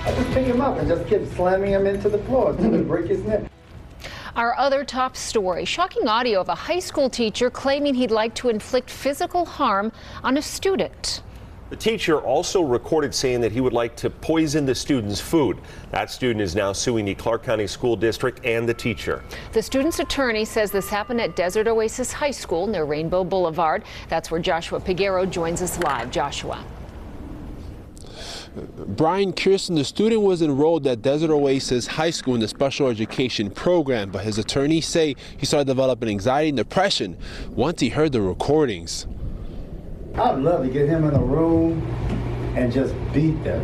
I just pick him up and just keep slamming him into the floor until he break his neck. Our other top story, shocking audio of a high school teacher claiming he'd like to inflict physical harm on a student. The teacher also recorded saying that he would like to poison the student's food. That student is now suing the Clark County School District and the teacher. The student's attorney says this happened at Desert Oasis High School near Rainbow Boulevard. That's where Joshua Piguero joins us live. Joshua. Brian Kirsten, the student, was enrolled at Desert Oasis High School in the special education program, but his attorneys say he started developing anxiety and depression once he heard the recordings. I'd love to get him in a room and just beat them.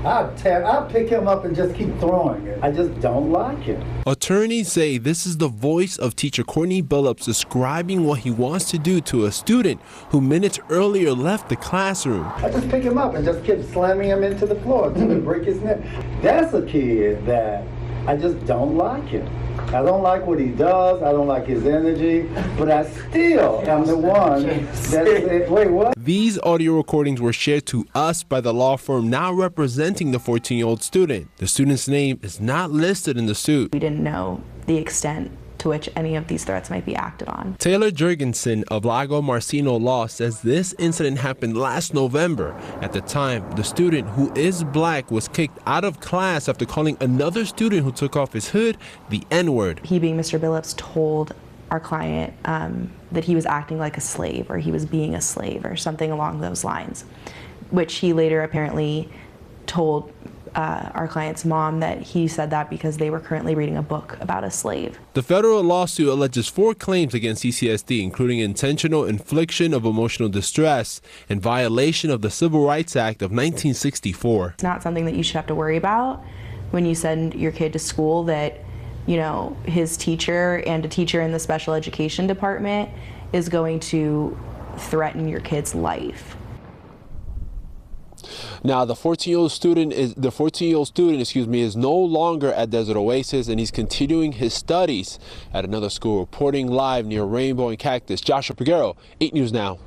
I'd pick him up and just keep throwing it. I just don't like him. Attorneys say this is the voice of teacher Courtney Billups describing what he wants to do to a student who minutes earlier left the classroom. I just pick him up and just keep slamming him into the floor until he break his neck. That's a kid that I just don't like him. I don't like what he does. I don't like his energy, but I still am the one that said, wait, what? These audio recordings were shared to us by the law firm now representing the 14-year-old student. The student's name is not listed in the suit. We didn't know the extent to which any of these threats might be acted on. Taylor Jurgensen of Lago Marcino Law says this incident happened last November. At the time, the student, who is black, was kicked out of class after calling another student who took off his hood the N-word. He, being Mr. Billups, told our client that he was acting like a slave, or he was being a slave, or something along those lines, which he later apparently told our client's mom that he said that because they were currently reading a book about a slave. The federal lawsuit alleges 4 claims against CCSD, including intentional infliction of emotional distress and violation of the Civil Rights Act of 1964. It's not something that you should have to worry about when you send your kid to school, that, you know, his teacher and a teacher in the special education department is going to threaten your kid's life. Now, the 14-year-old student is no longer at Desert Oasis, and he's continuing his studies at another school. Reporting live near Rainbow and Cactus, Joshua Piguero, 8 News Now.